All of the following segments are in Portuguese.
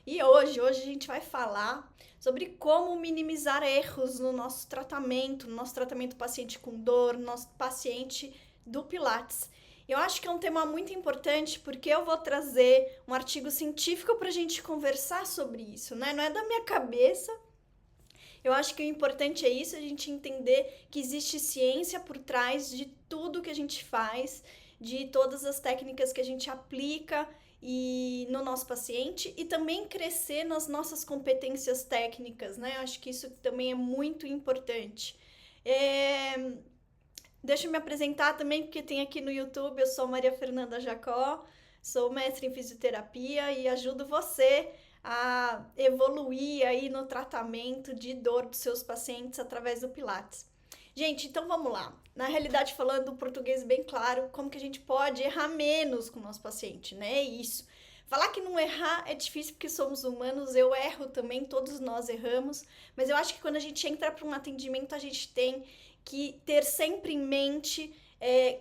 E hoje a gente vai falar sobre como minimizar erros no nosso tratamento paciente com dor, no nosso paciente do Pilates. Eu acho que é um tema muito importante porque eu vou trazer um artigo científico para a gente conversar sobre isso, né? Não é da minha cabeça. Eu acho que o importante é isso, a gente entender que existe ciência por trás de tudo que a gente faz, de todas as técnicas que a gente aplica no nosso paciente e também crescer nas nossas competências técnicas, né? Eu acho que isso também é muito importante. Deixa eu me apresentar também, porque tem aqui no YouTube, eu sou Maria Fernanda Jacó, sou mestre em fisioterapia e ajudo você a evoluir aí no tratamento de dor dos seus pacientes através do Pilates. Gente, então vamos lá. Na realidade, falando o português bem claro, como que a gente pode errar menos com o nosso paciente, né? É isso. Falar que não errar é difícil porque somos humanos, eu erro também, todos nós erramos, mas eu acho que quando a gente entra para um atendimento, a gente tem que ter sempre em mente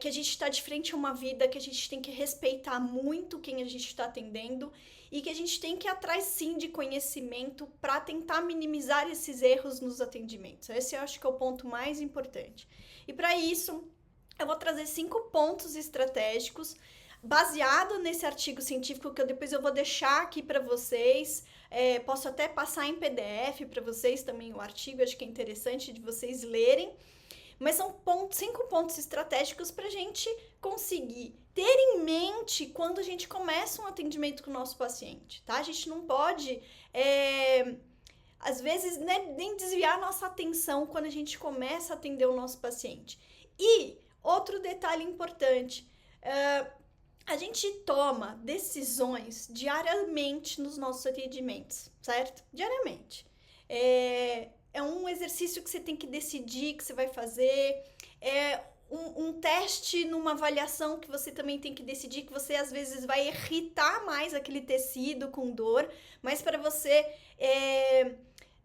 que a gente está de frente a uma vida, que a gente tem que respeitar muito quem a gente está atendendo e que a gente tem que ir atrás sim de conhecimento para tentar minimizar esses erros nos atendimentos. Esse eu acho que é o ponto mais importante. E para isso, eu vou trazer 5 pontos estratégicos baseado nesse artigo científico que depois eu vou deixar aqui para vocês. Posso até passar em PDF para vocês também o artigo, acho que é interessante de vocês lerem. Mas são 5 pontos estratégicos para a gente conseguir ter em mente quando a gente começa um atendimento com o nosso paciente, tá? A gente não pode, às vezes, né, nem desviar nossa atenção quando a gente começa a atender o nosso paciente. E outro detalhe importante, a gente toma decisões diariamente nos nossos atendimentos, certo? Diariamente. É um exercício que você tem que decidir que você vai fazer, é um teste numa avaliação que você também tem que decidir, que você às vezes vai irritar mais aquele tecido com dor, mas para você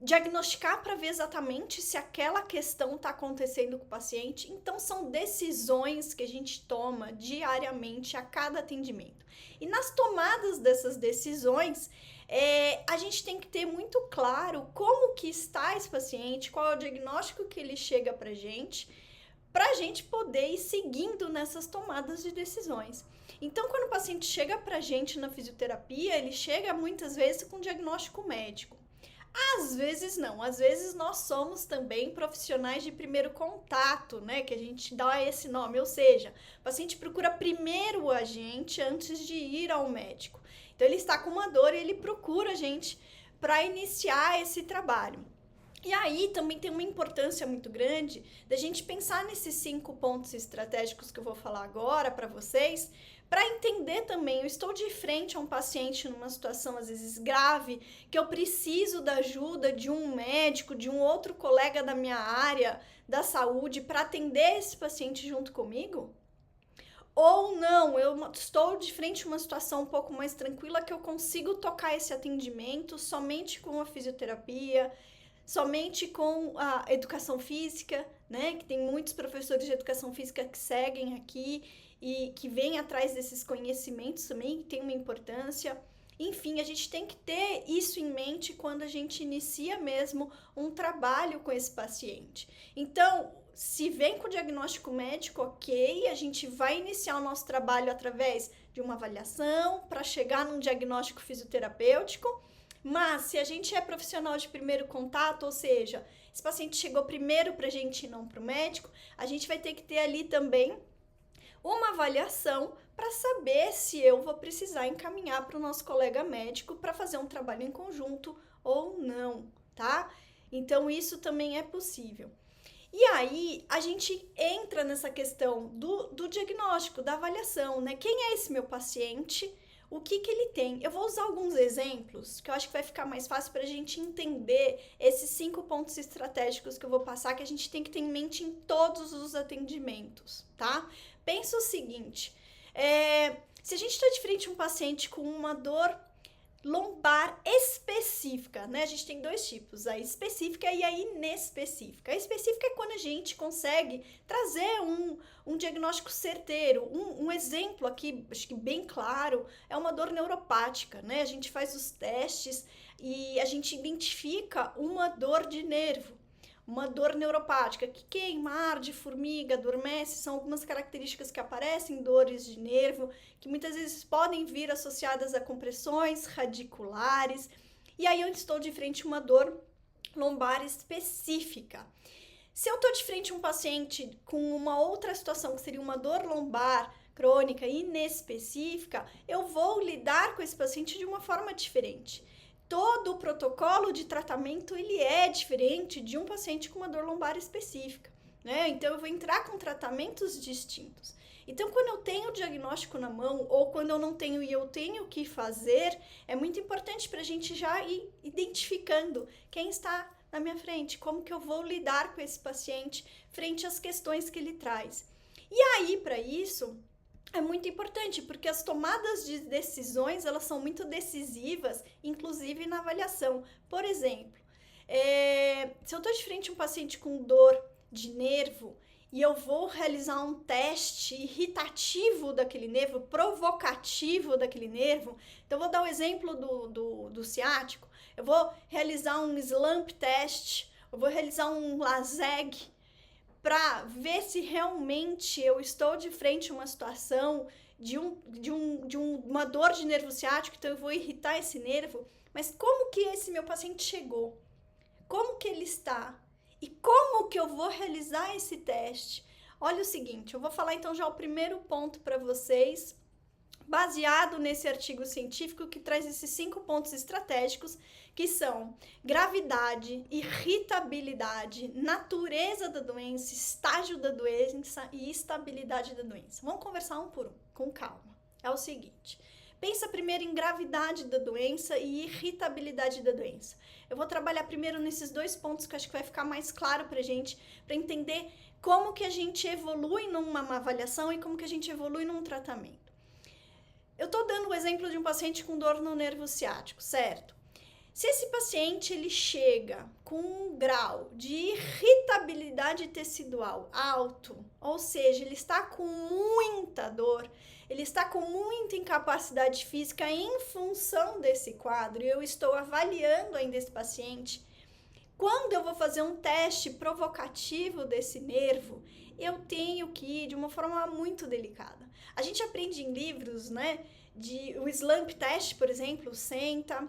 diagnosticar para ver exatamente se aquela questão está acontecendo com o paciente. Então, são decisões que a gente toma diariamente a cada atendimento. E nas tomadas dessas decisões, a gente tem que ter muito claro como que está esse paciente, qual é o diagnóstico que ele chega para a gente poder ir seguindo nessas tomadas de decisões. Então, quando o paciente chega para a gente na fisioterapia, ele chega muitas vezes com diagnóstico médico. Às vezes não, às vezes nós somos também profissionais de primeiro contato, né, que a gente dá esse nome, ou seja, o paciente procura primeiro a gente antes de ir ao médico. Então ele está com uma dor e ele procura a gente para iniciar esse trabalho. E aí também tem uma importância muito grande da gente pensar nesses 5 pontos estratégicos que eu vou falar agora para vocês, para entender também, eu estou de frente a um paciente numa situação às vezes grave, que eu preciso da ajuda de um médico, de um outro colega da minha área da saúde para atender esse paciente junto comigo? Ou não, eu estou de frente a uma situação um pouco mais tranquila que eu consigo tocar esse atendimento somente com a fisioterapia, somente com a educação física, né? Que tem muitos professores de educação física que seguem aqui e que vêm atrás desses conhecimentos também, que tem uma importância. Enfim, a gente tem que ter isso em mente quando a gente inicia mesmo um trabalho com esse paciente. Então, se vem com o diagnóstico médico, ok, a gente vai iniciar o nosso trabalho através de uma avaliação para chegar num diagnóstico fisioterapêutico. Mas se a gente é profissional de primeiro contato, ou seja, esse paciente chegou primeiro para a gente e não para o médico, a gente vai ter que ter ali também uma avaliação para saber se eu vou precisar encaminhar para o nosso colega médico para fazer um trabalho em conjunto ou não, tá? Então isso também é possível. E aí a gente entra nessa questão do diagnóstico, da avaliação, né? Quem é esse meu paciente? O que ele tem? Eu vou usar alguns exemplos que eu acho que vai ficar mais fácil para a gente entender esses 5 pontos estratégicos que eu vou passar, que a gente tem que ter em mente em todos os atendimentos, tá? Pensa o seguinte, se a gente está de frente a um paciente com uma dor lombar específica, específica, né? A gente tem dois tipos, a específica e a inespecífica. A específica é quando a gente consegue trazer um diagnóstico certeiro. Um exemplo aqui, acho que bem claro, é uma dor neuropática, né? A gente faz os testes e a gente identifica uma dor de nervo. Uma dor neuropática, que queima, arde, formiga, adormece, são algumas características que aparecem em dores de nervo, que muitas vezes podem vir associadas a compressões radiculares, e aí eu estou de frente a uma dor lombar específica. Se eu estou de frente a um paciente com uma outra situação, que seria uma dor lombar crônica inespecífica, eu vou lidar com esse paciente de uma forma diferente. Todo o protocolo de tratamento ele é diferente de um paciente com uma dor lombar específica, né? Então eu vou entrar com tratamentos distintos. Então quando eu tenho o diagnóstico na mão ou quando eu não tenho e eu tenho que fazer, é muito importante para a gente já ir identificando quem está na minha frente, como que eu vou lidar com esse paciente frente às questões que ele traz. E aí, para isso, é muito importante, porque as tomadas de decisões, elas são muito decisivas, inclusive na avaliação. Por exemplo, se eu estou de frente a um paciente com dor de nervo e eu vou realizar um teste irritativo daquele nervo, provocativo daquele nervo, então eu vou dar o exemplo do ciático, eu vou realizar um slump test, eu vou realizar um LASEG, para ver se realmente eu estou de frente a uma situação de uma dor de nervo ciático, então eu vou irritar esse nervo, mas como que esse meu paciente chegou? Como que ele está? E como que eu vou realizar esse teste? Olha o seguinte, eu vou falar então já o primeiro ponto para vocês, baseado nesse artigo científico que traz esses 5 pontos estratégicos, que são gravidade, irritabilidade, natureza da doença, estágio da doença e estabilidade da doença. Vamos conversar um por um, com calma. É o seguinte, pensa primeiro em gravidade da doença e irritabilidade da doença. Eu vou trabalhar primeiro nesses 2 pontos que eu acho que vai ficar mais claro pra gente, para entender como que a gente evolui numa avaliação e como que a gente evolui num tratamento. Eu tô dando o exemplo de um paciente com dor no nervo ciático, certo? Se esse paciente ele chega com um grau de irritabilidade tecidual alto, ou seja, ele está com muita dor, ele está com muita incapacidade física em função desse quadro, e eu estou avaliando ainda esse paciente, quando eu vou fazer um teste provocativo desse nervo, eu tenho que ir de uma forma muito delicada. A gente aprende em livros, né, o slump test, por exemplo, senta,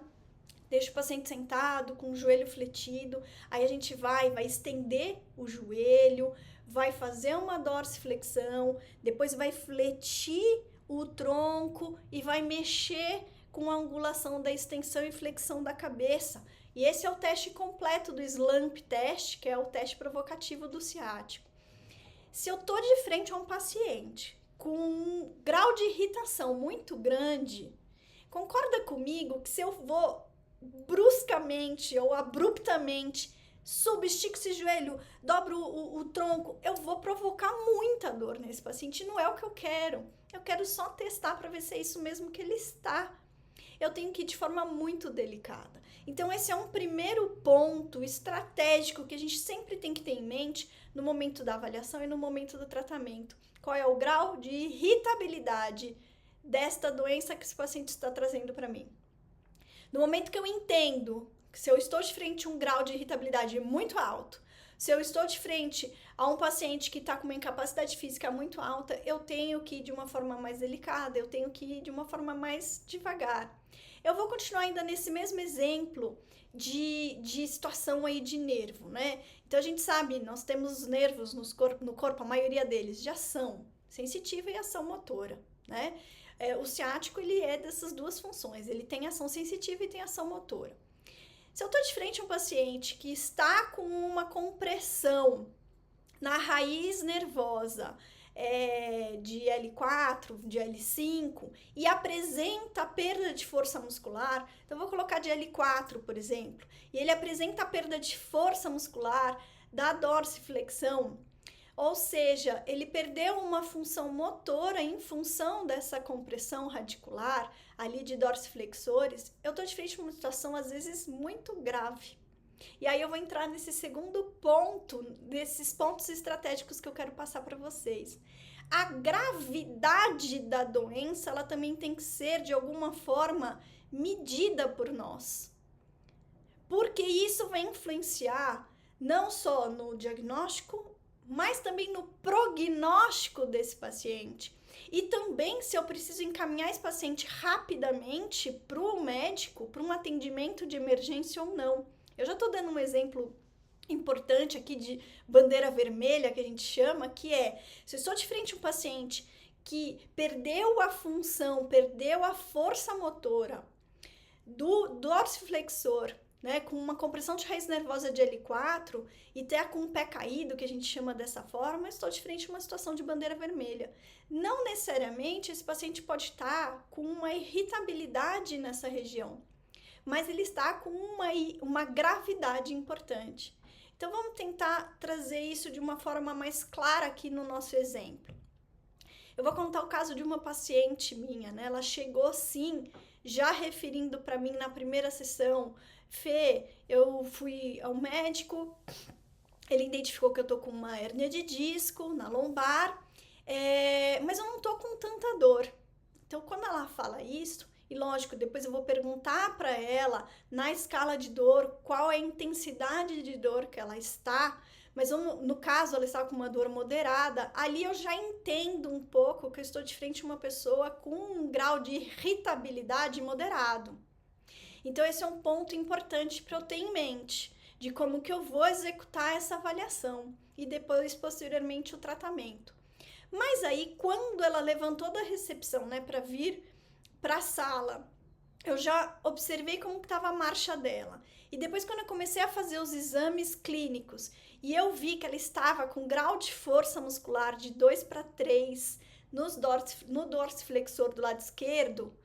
deixa o paciente sentado, com o joelho fletido, aí a gente vai estender o joelho, vai fazer uma dorsiflexão, depois vai fletir o tronco e vai mexer com a angulação da extensão e flexão da cabeça. E esse é o teste completo do slump test, que é o teste provocativo do ciático. Se eu tô de frente a um paciente com um grau de irritação muito grande, concorda comigo que se eu vou bruscamente ou abruptamente subestico esse joelho, dobro o tronco, eu vou provocar muita dor nesse paciente, não é o que eu quero. Eu quero só testar para ver se é isso mesmo que ele está. Eu tenho que ir de forma muito delicada. Então esse é um primeiro ponto estratégico que a gente sempre tem que ter em mente no momento da avaliação e no momento do tratamento. Qual é o grau de irritabilidade desta doença que esse paciente está trazendo para mim? No momento que eu entendo que se eu estou de frente a um grau de irritabilidade muito alto, se eu estou de frente a um paciente que está com uma incapacidade física muito alta, eu tenho que ir de uma forma mais delicada, eu tenho que ir de uma forma mais devagar. Eu vou continuar ainda nesse mesmo exemplo de situação aí de nervo, né? Então a gente sabe, nós temos nervos no corpo, a maioria deles, de ação sensitiva e ação motora, né? O ciático, ele é dessas duas funções, ele tem ação sensitiva e tem ação motora. Se eu estou de frente a um paciente que está com uma compressão na raiz nervosa de L4, de L5 e apresenta perda de força muscular, então eu vou colocar de L4, por exemplo, e ele apresenta perda de força muscular da dorsiflexão, Ou seja, ele perdeu uma função motora em função dessa compressão radicular ali de dorsiflexores. Eu tô de frente com uma situação às vezes muito grave. E aí eu vou entrar nesse segundo ponto, desses pontos estratégicos que eu quero passar para vocês. A gravidade da doença, ela também tem que ser de alguma forma medida por nós. Porque isso vai influenciar não só no diagnóstico, mas também no prognóstico desse paciente. E também se eu preciso encaminhar esse paciente rapidamente para o médico, para um atendimento de emergência ou não. Eu já estou dando um exemplo importante aqui de bandeira vermelha, que a gente chama, que é, se eu estou de frente a um paciente que perdeu a função, perdeu a força motora do dorsiflexor, né, com uma compressão de raiz nervosa de L4 e até com o pé caído, que a gente chama dessa forma, eu estou de frente a uma situação de bandeira vermelha. Não necessariamente esse paciente pode estar com uma irritabilidade nessa região, mas ele está com uma gravidade importante. Então, vamos tentar trazer isso de uma forma mais clara aqui no nosso exemplo. Eu vou contar o caso de uma paciente minha, né? Ela chegou, sim, já referindo para mim na primeira sessão, Fê, eu fui ao médico, ele identificou que eu tô com uma hérnia de disco na lombar, mas eu não tô com tanta dor. Então, quando ela fala isso, e lógico, depois eu vou perguntar para ela, na escala de dor, qual é a intensidade de dor que ela está, mas no caso ela está com uma dor moderada, ali eu já entendo um pouco que eu estou de frente a uma pessoa com um grau de irritabilidade moderado. Então esse é um ponto importante para eu ter em mente, de como que eu vou executar essa avaliação e depois, posteriormente, o tratamento. Mas aí, quando ela levantou da recepção, né, para vir para a sala, eu já observei como estava a marcha dela. E depois, quando eu comecei a fazer os exames clínicos e eu vi que ela estava com grau de força muscular de 2/3 no dorsiflexor do lado esquerdo,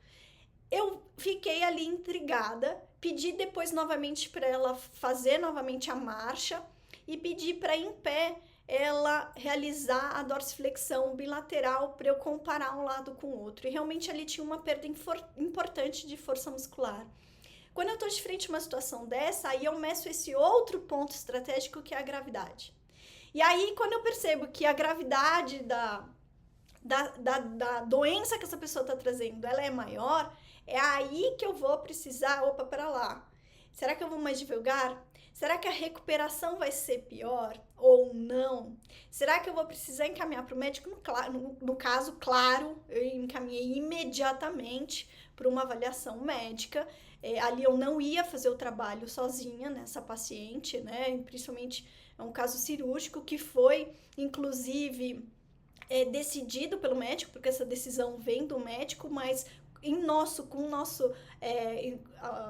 eu fiquei ali intrigada, pedi depois novamente para ela fazer novamente a marcha e pedi para em pé ela realizar a dorsiflexão bilateral para eu comparar um lado com o outro. E realmente ali tinha uma perda importante de força muscular. Quando eu estou de frente a uma situação dessa, aí eu meço esse outro ponto estratégico que é a gravidade. E aí, quando eu percebo que a gravidade da doença que essa pessoa está trazendo, ela é maior, é aí que eu vou precisar, para lá. Será que eu vou mais devagar? Será que a recuperação vai ser pior ou não? Será que eu vou precisar encaminhar para o médico? No caso, claro, eu encaminhei imediatamente para uma avaliação médica. Ali eu não ia fazer o trabalho sozinha nessa paciente, né? Principalmente é um caso cirúrgico que foi, inclusive, decidido pelo médico, porque essa decisão vem do médico, mas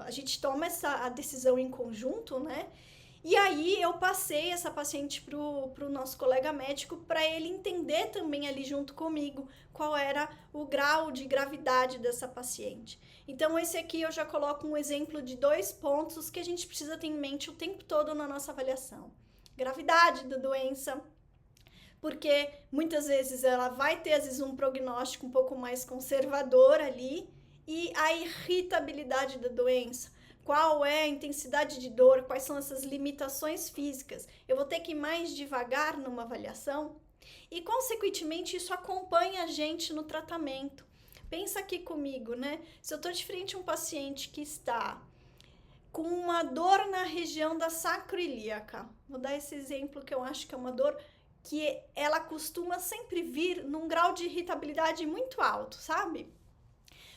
a gente toma a decisão em conjunto, né? E aí eu passei essa paciente pro nosso colega médico para ele entender também ali junto comigo qual era o grau de gravidade dessa paciente. Então esse aqui eu já coloco um exemplo de 2 pontos que a gente precisa ter em mente o tempo todo na nossa avaliação. Gravidade da doença, porque muitas vezes ela vai ter, às vezes, um prognóstico um pouco mais conservador ali, e a irritabilidade da doença, qual é a intensidade de dor, quais são essas limitações físicas, eu vou ter que ir mais devagar numa avaliação, e, consequentemente, isso acompanha a gente no tratamento. Pensa aqui comigo, né? Se eu tô de frente a um paciente que está com uma dor na região da sacroiliaca, vou dar esse exemplo que eu acho que é uma dor que ela costuma sempre vir num grau de irritabilidade muito alto, sabe?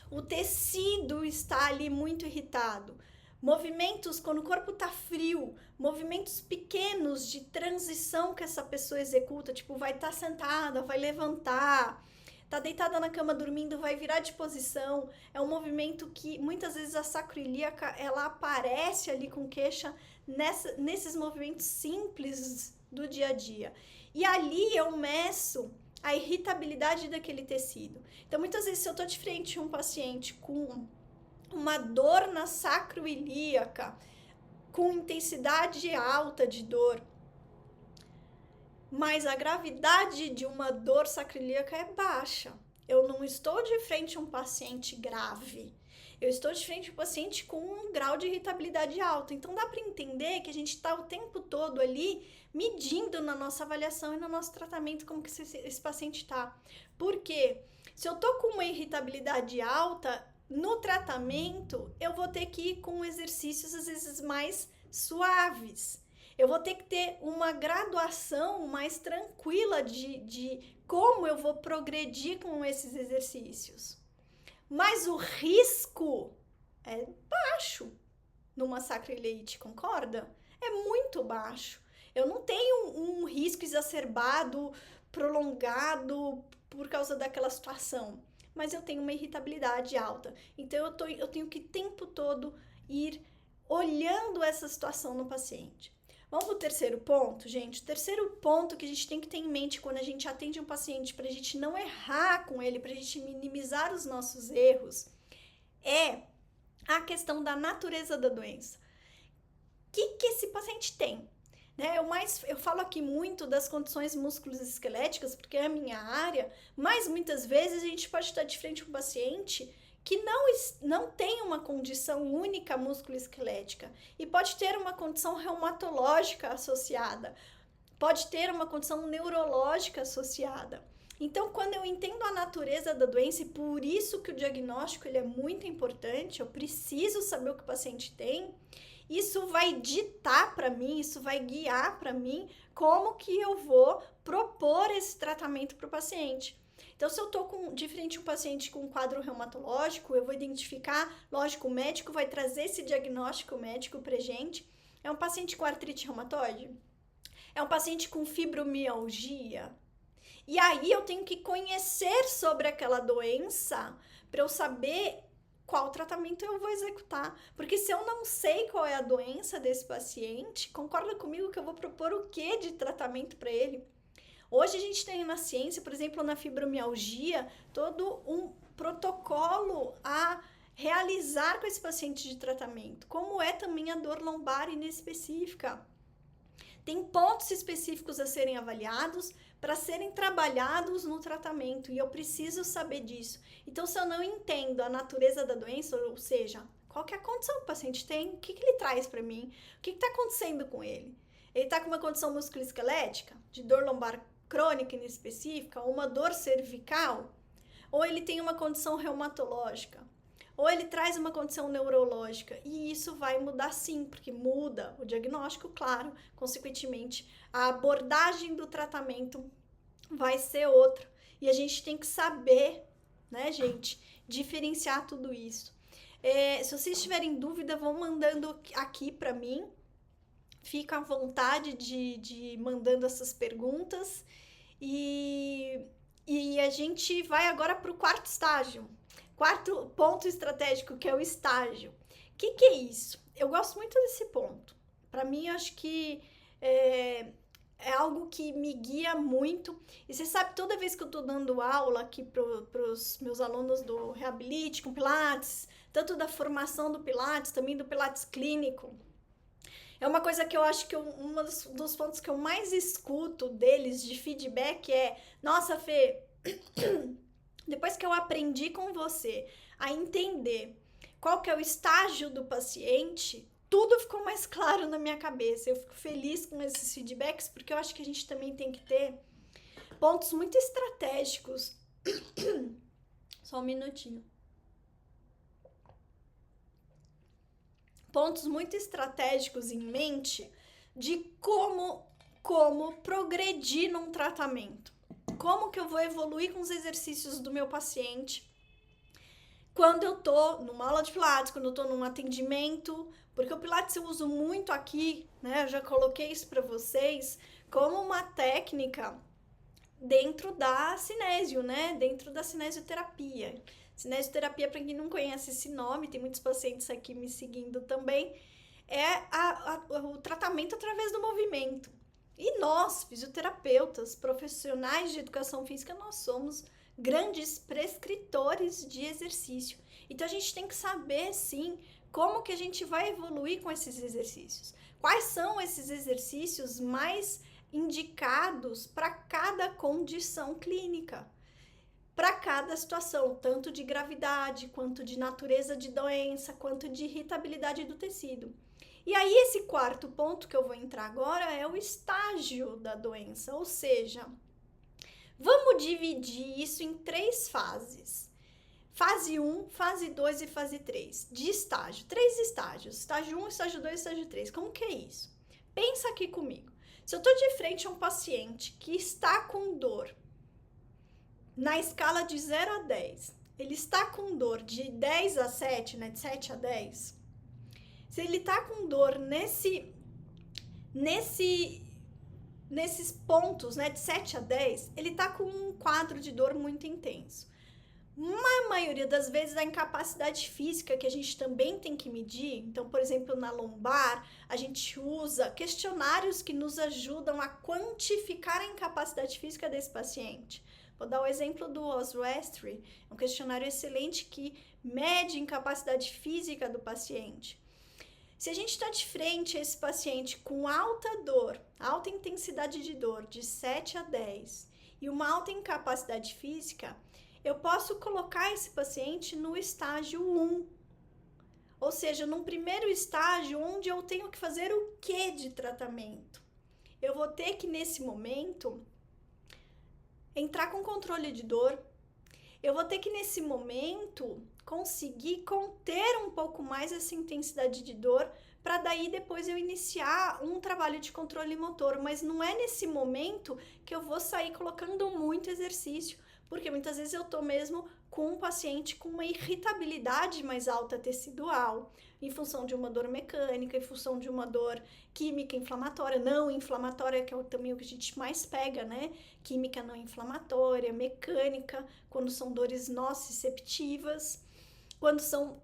O tecido está ali muito irritado. Movimentos, quando o corpo tá frio, movimentos pequenos de transição que essa pessoa executa, tipo, vai estar sentada, vai levantar, tá deitada na cama dormindo, vai virar de posição. É um movimento que muitas vezes a sacroiliaca, ela aparece ali com queixa nesses movimentos simples do dia a dia. E ali eu meço a irritabilidade daquele tecido. Então, muitas vezes, se eu tô de frente a um paciente com uma dor na sacroiliaca, com intensidade alta de dor, mas a gravidade de uma dor sacroiliaca é baixa. Eu não estou de frente a um paciente grave. Eu estou de frente a um paciente com um grau de irritabilidade alto. Então, dá para entender que a gente está o tempo todo ali medindo na nossa avaliação e no nosso tratamento como que esse paciente está. Por quê? Se eu estou com uma irritabilidade alta, no tratamento, eu vou ter que ir com exercícios, às vezes, mais suaves. Eu vou ter que ter uma graduação mais tranquila de como eu vou progredir com esses exercícios. Mas o risco é baixo numa sacroileite, concorda? É muito baixo. Eu não tenho um risco exacerbado, prolongado por causa daquela situação, mas eu tenho uma irritabilidade alta. Então, eu tenho que o tempo todo ir olhando essa situação no paciente. Vamos para o terceiro ponto, gente. O terceiro ponto que a gente tem que ter em mente quando a gente atende um paciente, para a gente não errar com ele, para a gente minimizar os nossos erros, é a questão da natureza da doença. O que esse paciente tem? Né? Eu falo aqui muito das condições musculoesqueléticas, porque é a minha área, mas muitas vezes a gente pode estar de frente com um paciente que não tem uma condição única musculoesquelética e pode ter uma condição reumatológica associada, pode ter uma condição neurológica associada. Então, quando eu entendo a natureza da doença, e por isso que o diagnóstico ele é muito importante, eu preciso saber o que o paciente tem, isso vai ditar para mim, isso vai guiar para mim como que eu vou propor esse tratamento para o paciente. Então, se eu estou de frente a um paciente com um quadro reumatológico, eu vou identificar, lógico, o médico vai trazer esse diagnóstico médico pra gente. É um paciente com artrite reumatoide? É um paciente com fibromialgia? E aí eu tenho que conhecer sobre aquela doença para eu saber qual tratamento eu vou executar. Porque se eu não sei qual é a doença desse paciente, concorda comigo que eu vou propor o que de tratamento para ele? Hoje a gente tem na ciência, por exemplo, na fibromialgia, todo um protocolo a realizar com esse paciente de tratamento, como é também a dor lombar inespecífica. Tem pontos específicos a serem avaliados para serem trabalhados no tratamento e eu preciso saber disso. Então, se eu não entendo a natureza da doença, ou seja, qual que é a condição que o paciente tem, o que ele traz para mim, o que está acontecendo com ele? Ele está com uma condição musculoesquelética, de dor lombar crônica inespecífica, uma dor cervical, ou ele tem uma condição reumatológica, ou ele traz uma condição neurológica, e isso vai mudar sim, porque muda o diagnóstico, claro, consequentemente, a abordagem do tratamento vai ser outra, e a gente tem que saber, né, gente, diferenciar tudo isso. Se vocês tiverem dúvida, vão mandando aqui para mim, fica à vontade de mandando essas perguntas. E a gente vai agora para o quarto estágio. Quarto ponto estratégico, que é o estágio. O que é isso? Eu gosto muito desse ponto. Para mim, eu acho que é algo que me guia muito. E você sabe, toda vez que eu estou dando aula aqui para os meus alunos do Reabilite com Pilates, tanto da formação do Pilates, também do Pilates clínico, é uma coisa que eu acho que um dos pontos que eu mais escuto deles de feedback é: nossa, Fê, depois que eu aprendi com você a entender qual que é o estágio do paciente, tudo ficou mais claro na minha cabeça. Eu fico feliz com esses feedbacks, porque eu acho que a gente também tem que ter pontos muito estratégicos. Só um minutinho. Pontos muito estratégicos em mente de como progredir num tratamento. Como que eu vou evoluir com os exercícios do meu paciente quando eu tô numa aula de Pilates, quando eu tô num atendimento, porque o Pilates eu uso muito aqui, né? Eu já coloquei isso para vocês como uma técnica dentro da cinésio, né? Dentro da cinesioterapia. Cinesioterapia, para quem não conhece esse nome, tem muitos pacientes aqui me seguindo também, é o tratamento através do movimento. E nós, fisioterapeutas, profissionais de educação física, nós somos grandes prescritores de exercício. Então, a gente tem que saber, sim, como que a gente vai evoluir com esses exercícios. Quais são esses exercícios mais indicados para cada condição clínica, para cada situação, tanto de gravidade, quanto de natureza de doença, quanto de irritabilidade do tecido. E aí, esse quarto ponto que eu vou entrar agora é o estágio da doença, ou seja, vamos dividir isso em 3 fases. Fase 1, fase 2 e fase 3, de estágio. 3 estágios, estágio 1, estágio 2 e estágio 3. Como que é isso? Pensa aqui comigo. Se eu tô de frente a um paciente que está com dor, na escala de 0 a 10, ele está com dor de 10 a 7, né, de 7 a 10, se ele tá com dor nesses pontos, né, de 7 a 10, ele tá com um quadro de dor muito intenso. Na maioria das vezes, a incapacidade física que a gente também tem que medir, então, por exemplo, na lombar, a gente usa questionários que nos ajudam a quantificar a incapacidade física desse paciente. Vou dar o exemplo do Oswestry, um questionário excelente que mede a incapacidade física do paciente. Se a gente está de frente a esse paciente com alta dor, alta intensidade de dor, de 7 a 10, e uma alta incapacidade física, eu posso colocar esse paciente no estágio 1. Ou seja, num primeiro estágio, onde eu tenho que fazer o que de tratamento? Eu vou ter que, nesse momento, entrar com controle de dor. Eu vou ter que, nesse momento, conseguir conter um pouco mais essa intensidade de dor, para daí depois eu iniciar um trabalho de controle motor. Mas não é nesse momento que eu vou sair colocando muito exercício, porque muitas vezes eu tô mesmo com um paciente com uma irritabilidade mais alta tecidual, em função de uma dor mecânica, em função de uma dor química inflamatória, não inflamatória, que é também o que a gente mais pega, né? Química não inflamatória, mecânica, quando são dores nociceptivas, quando são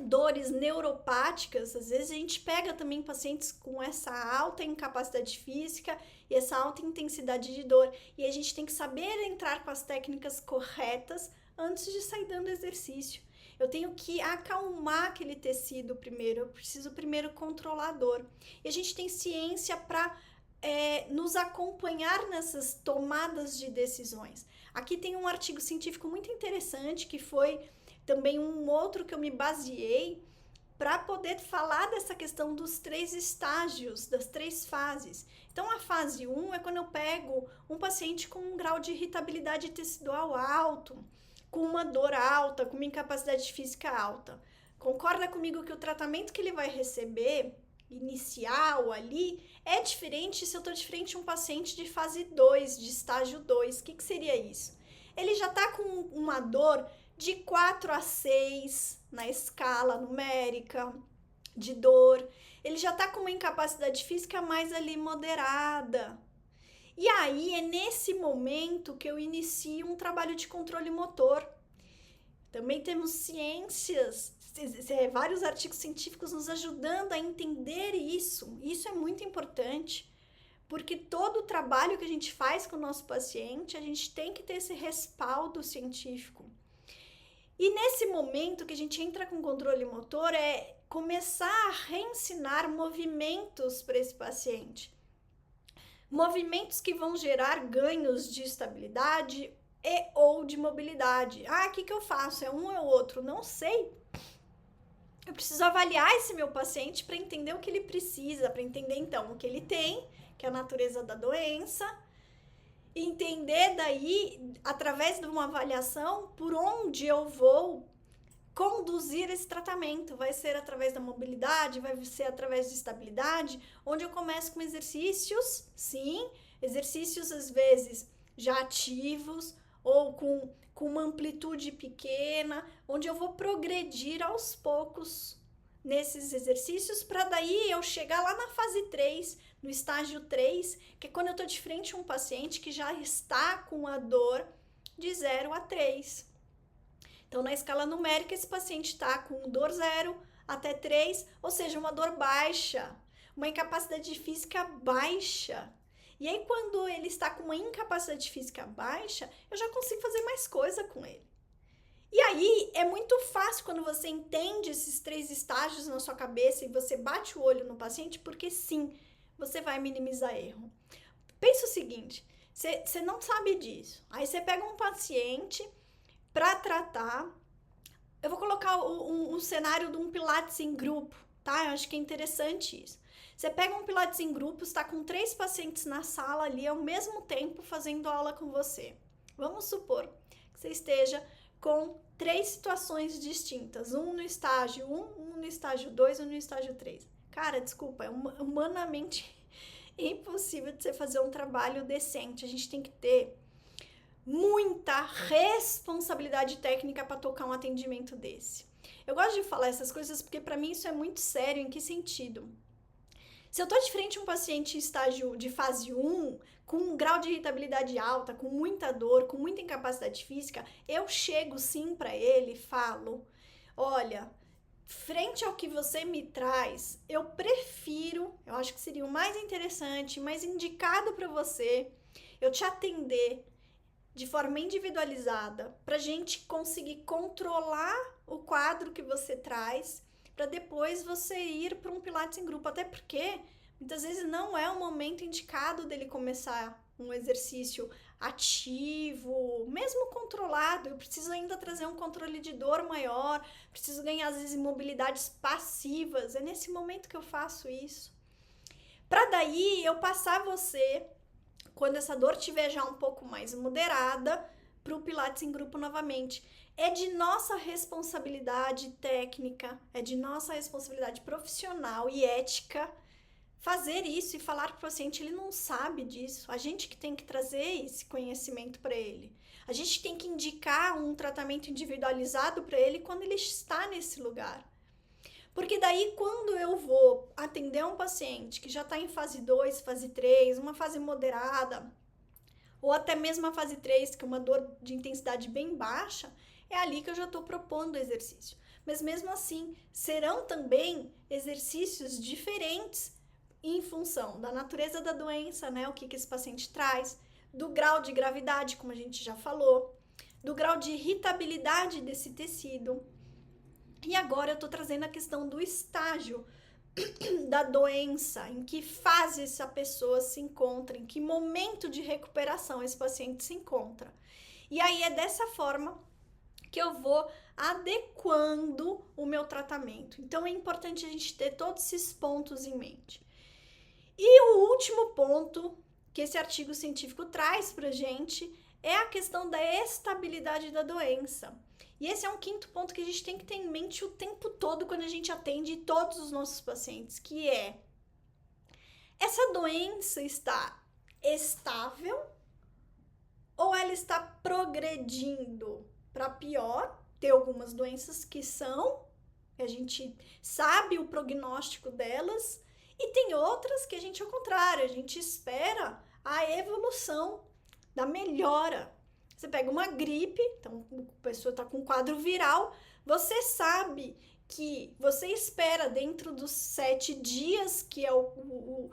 dores neuropáticas, às vezes a gente pega também pacientes com essa alta incapacidade física e essa alta intensidade de dor, e a gente tem que saber entrar com as técnicas corretas antes de sair dando exercício. Eu tenho que acalmar aquele tecido primeiro, eu preciso primeiro controlar a dor. E a gente tem ciência para nos acompanhar nessas tomadas de decisões. Aqui tem um artigo científico muito interessante que foi também um outro que eu me baseei para poder falar dessa questão dos 3 estágios, das 3 fases. Então, a fase 1 é quando eu pego um paciente com um grau de irritabilidade tecidual alto, com uma dor alta, com uma incapacidade física alta. Concorda comigo que o tratamento que ele vai receber, inicial ali, é diferente se eu estou de frente a um paciente de fase 2, de estágio 2. O que seria isso? Ele já está com uma dor de 4 a 6 na escala numérica de dor. Ele já está com uma incapacidade física mais ali moderada. E aí é nesse momento que eu inicio um trabalho de controle motor. Também temos ciências, vários artigos científicos nos ajudando a entender isso. Isso é muito importante, porque todo o trabalho que a gente faz com o nosso paciente, a gente tem que ter esse respaldo científico. E nesse momento que a gente entra com controle motor, é começar a reensinar movimentos para esse paciente. Movimentos que vão gerar ganhos de estabilidade e ou de mobilidade. Ah, o que eu faço? É um ou outro? Não sei. Eu preciso avaliar esse meu paciente para entender o que ele precisa, para entender então o que ele tem, que é a natureza da doença, entender daí, através de uma avaliação, por onde eu vou conduzir esse tratamento. Vai ser através da mobilidade, vai ser através de estabilidade, onde eu começo com exercícios, sim, exercícios às vezes já ativos ou com uma amplitude pequena, onde eu vou progredir aos poucos nesses exercícios, para daí eu chegar lá na fase 3, no estágio 3, que é quando eu tô de frente a um paciente que já está com a dor de 0 a 3. Então, na escala numérica, esse paciente está com dor 0 até 3, ou seja, uma dor baixa, uma incapacidade física baixa. E aí, quando ele está com uma incapacidade física baixa, eu já consigo fazer mais coisa com ele. E aí, é muito fácil quando você entende esses 3 estágios na sua cabeça e você bate o olho no paciente, porque sim, você vai minimizar erro. Pensa o seguinte, você não sabe disso. Aí você pega um paciente para tratar. Eu vou colocar um cenário de um Pilates em grupo, tá? Eu acho que é interessante isso. Você pega um Pilates em grupo, está com 3 pacientes na sala ali ao mesmo tempo fazendo aula com você. Vamos supor que você esteja com 3 situações distintas, um no estágio 1, um no estágio 2, um no estágio 3. Cara, desculpa, é humanamente impossível de você fazer um trabalho decente. A gente tem que ter muita responsabilidade técnica para tocar um atendimento desse. Eu gosto de falar essas coisas porque para mim isso é muito sério. Em que sentido? Se eu tô de frente a um paciente em estágio de fase 1, com um grau de irritabilidade alta, com muita dor, com muita incapacidade física, eu chego sim para ele e falo, olha, frente ao que você me traz, eu acho que seria o mais interessante, mais indicado para você, eu te atender de forma individualizada, para a gente conseguir controlar o quadro que você traz, para depois você ir para um Pilates em grupo, até porque muitas vezes não é o momento indicado dele começar um exercício ativo, mesmo controlado. Eu preciso ainda trazer um controle de dor maior, preciso ganhar às vezes mobilidades passivas, é nesse momento que eu faço isso. Para daí eu passar você, quando essa dor estiver já um pouco mais moderada, para o Pilates em grupo novamente. É de nossa responsabilidade técnica, é de nossa responsabilidade profissional e ética fazer isso e falar para o paciente, ele não sabe disso. A gente que tem que trazer esse conhecimento para ele. A gente tem que indicar um tratamento individualizado para ele quando ele está nesse lugar. Porque daí, quando eu vou atender um paciente que já está em fase 2, fase 3, uma fase moderada, ou até mesmo a fase 3, que é uma dor de intensidade bem baixa, é ali que eu já estou propondo o exercício. Mas mesmo assim, serão também exercícios diferentes em função da natureza da doença, né? O que esse paciente traz, do grau de gravidade, como a gente já falou, do grau de irritabilidade desse tecido. E agora eu estou trazendo a questão do estágio da doença, em que fase essa pessoa se encontra, em que momento de recuperação esse paciente se encontra. E aí é dessa forma que eu vou adequando o meu tratamento. Então é importante a gente ter todos esses pontos em mente. E o último ponto que esse artigo científico traz pra gente é a questão da estabilidade da doença. E esse é um quinto ponto que a gente tem que ter em mente o tempo todo quando a gente atende todos os nossos pacientes, que é: essa doença está estável ou ela está progredindo para pior? Tem algumas doenças que a gente sabe o prognóstico delas, e tem outras que a gente, ao contrário, a gente espera a evolução da melhora. Você pega uma gripe, então a pessoa está com um quadro viral, você sabe que você espera dentro dos 7 dias, que é o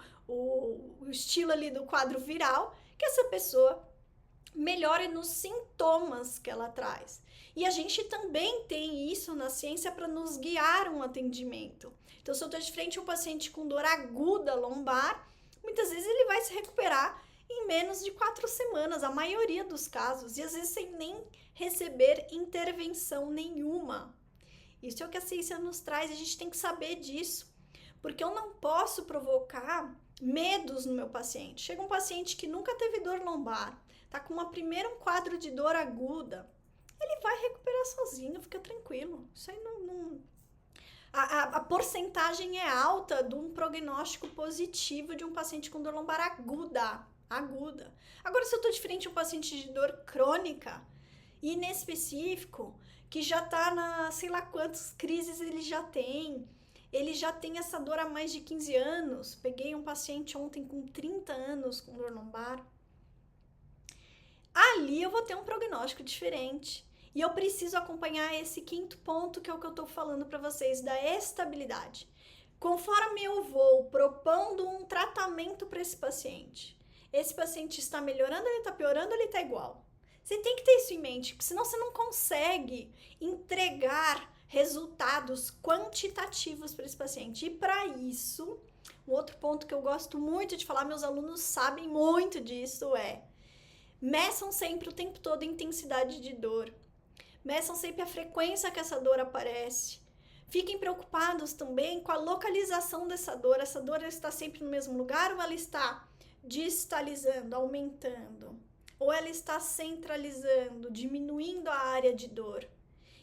estilo ali do quadro viral, que essa pessoa melhore nos sintomas que ela traz. E a gente também tem isso na ciência para nos guiar um atendimento. Então, se eu estou de frente a um paciente com dor aguda lombar, muitas vezes ele vai se recuperar em menos de 4 semanas, a maioria dos casos, e às vezes sem nem receber intervenção nenhuma. Isso é o que a ciência nos traz, a gente tem que saber disso, porque eu não posso provocar medos no meu paciente. Chega um paciente que nunca teve dor lombar, tá com um quadro de dor aguda, ele vai recuperar sozinho, fica tranquilo. Isso aí não... A porcentagem é alta de um prognóstico positivo de um paciente com dor lombar aguda. Agora, se eu tô de frente a um paciente de dor crônica, e nesse específico, que já tá na, sei lá quantas crises ele já tem essa dor há mais de 15 anos, peguei um paciente ontem com 30 anos com dor lombar, ali eu vou ter um prognóstico diferente. E eu preciso acompanhar esse quinto ponto, que é o que eu tô falando para vocês, da estabilidade. Conforme eu vou propondo um tratamento para esse paciente está melhorando, ele está piorando, ele está igual. Você tem que ter isso em mente, porque senão você não consegue entregar resultados quantitativos para esse paciente. E para isso, um outro ponto que eu gosto muito de falar, meus alunos sabem muito disso, meçam sempre o tempo todo a intensidade de dor. Meçam sempre a frequência que essa dor aparece. Fiquem preocupados também com a localização dessa dor. Essa dor está sempre no mesmo lugar ou ela está distalizando, aumentando? Ou ela está centralizando, diminuindo a área de dor?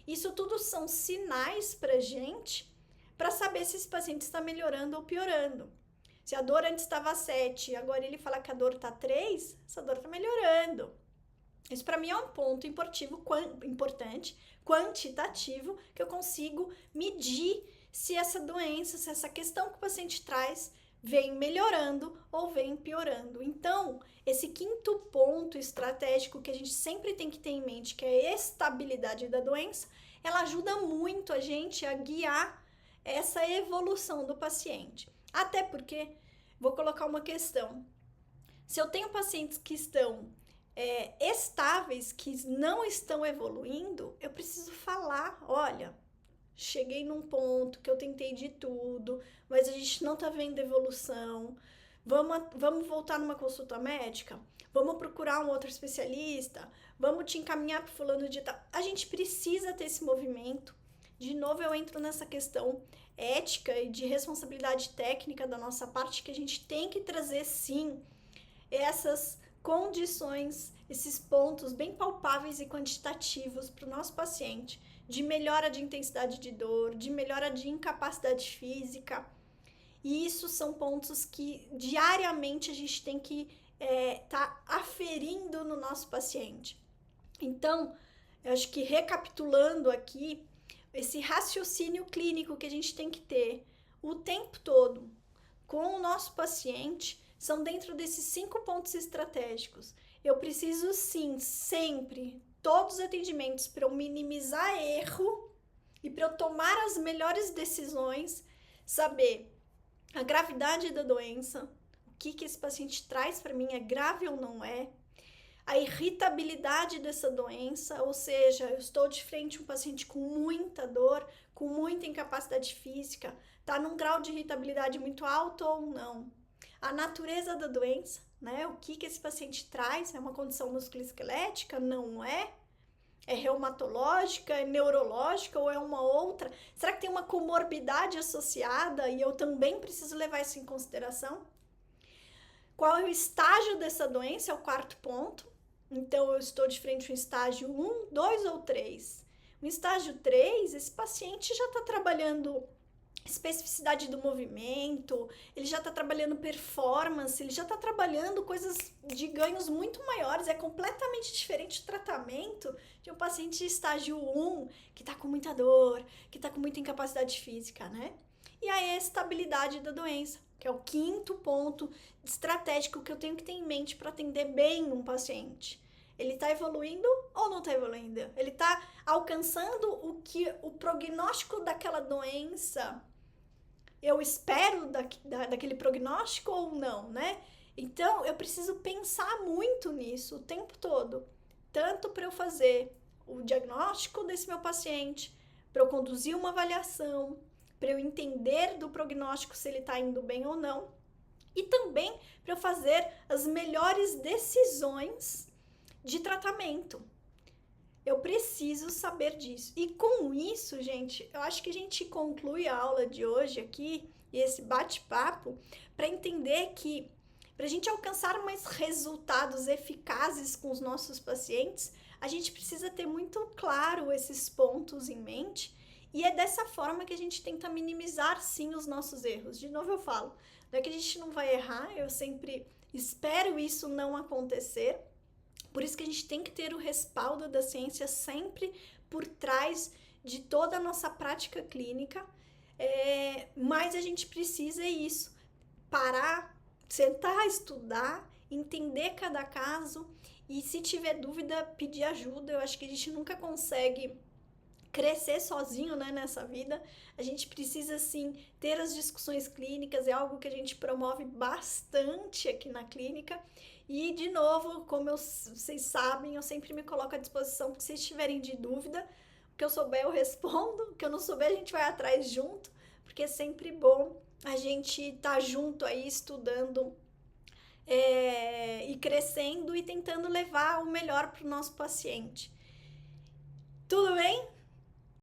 Isso tudo são sinais pra gente, para saber se esse paciente está melhorando ou piorando. Se a dor antes estava 7 e agora ele fala que a dor está 3, essa dor está melhorando. Isso para mim é um ponto importante, quantitativo, que eu consigo medir se essa doença, se essa questão que o paciente traz vem melhorando ou vem piorando. Então, esse quinto ponto estratégico que a gente sempre tem que ter em mente, que é a estabilidade da doença, ela ajuda muito a gente a guiar essa evolução do paciente. Até porque, vou colocar uma questão, se eu tenho pacientes que estão estáveis, que não estão evoluindo, eu preciso falar, olha, cheguei num ponto que eu tentei de tudo, mas a gente não tá vendo evolução, vamos voltar numa consulta médica, vamos procurar um outro especialista, vamos te encaminhar para fulano de tal. A gente precisa ter esse movimento. De novo, eu entro nessa questão ética e de responsabilidade técnica da nossa parte, que a gente tem que trazer, sim, essas condições, esses pontos bem palpáveis e quantitativos para o nosso paciente, de melhora de intensidade de dor, de melhora de incapacidade física. E isso são pontos que diariamente a gente tem que tá aferindo no nosso paciente. Então, eu acho que recapitulando aqui, esse raciocínio clínico que a gente tem que ter o tempo todo com o nosso paciente são dentro desses 5 pontos estratégicos. Eu preciso sim, sempre, todos os atendimentos, para eu minimizar erro e para eu tomar as melhores decisões, saber a gravidade da doença, o que esse paciente traz para mim, é grave ou não é, a irritabilidade dessa doença, ou seja, eu estou de frente a um paciente com muita dor, com muita incapacidade física, está num grau de irritabilidade muito alto ou não. A natureza da doença, né? O que esse paciente traz, é uma condição musculoesquelética? Não é? É reumatológica, é neurológica ou é uma outra? Será que tem uma comorbidade associada e eu também preciso levar isso em consideração? Qual é o estágio dessa doença? É o 4º ponto. Então, eu estou de frente a um estágio 1, 2 ou 3. No estágio 3, esse paciente já está trabalhando especificidade do movimento, ele já está trabalhando performance, ele já está trabalhando coisas de ganhos muito maiores. É completamente diferente o tratamento de um paciente de estágio 1, que está com muita dor, que está com muita incapacidade física, né? E a estabilidade da doença, que é o 5º ponto estratégico que eu tenho que ter em mente para atender bem um paciente. Ele está evoluindo ou não está evoluindo? Ele está alcançando o que o prognóstico daquela doença eu espero daquele prognóstico ou não, né? Então, eu preciso pensar muito nisso o tempo todo. Tanto para eu fazer o diagnóstico desse meu paciente, para eu conduzir uma avaliação, para eu entender do prognóstico se ele está indo bem ou não, e também para eu fazer as melhores decisões de tratamento. Eu preciso saber disso. E com isso, gente, eu acho que a gente conclui a aula de hoje aqui, e esse bate-papo, para entender que para a gente alcançar mais resultados eficazes com os nossos pacientes, a gente precisa ter muito claro esses pontos em mente, e é dessa forma que a gente tenta minimizar, sim, os nossos erros. De novo eu falo, não é que a gente não vai errar, eu sempre espero isso não acontecer. Por isso que a gente tem que ter o respaldo da ciência sempre por trás de toda a nossa prática clínica, mas a gente precisa parar, sentar, estudar, entender cada caso e, se tiver dúvida, pedir ajuda. Eu acho que a gente nunca consegue crescer sozinho, né, nessa vida. A gente precisa, sim, ter as discussões clínicas, é algo que a gente promove bastante aqui na clínica. E, de novo, como vocês sabem, eu sempre me coloco à disposição, porque se vocês tiverem de dúvida, O que eu souber eu respondo, o que eu não souber a gente vai atrás junto, porque é sempre bom a gente tá junto aí estudando e crescendo e tentando levar o melhor para o nosso paciente. Tudo bem?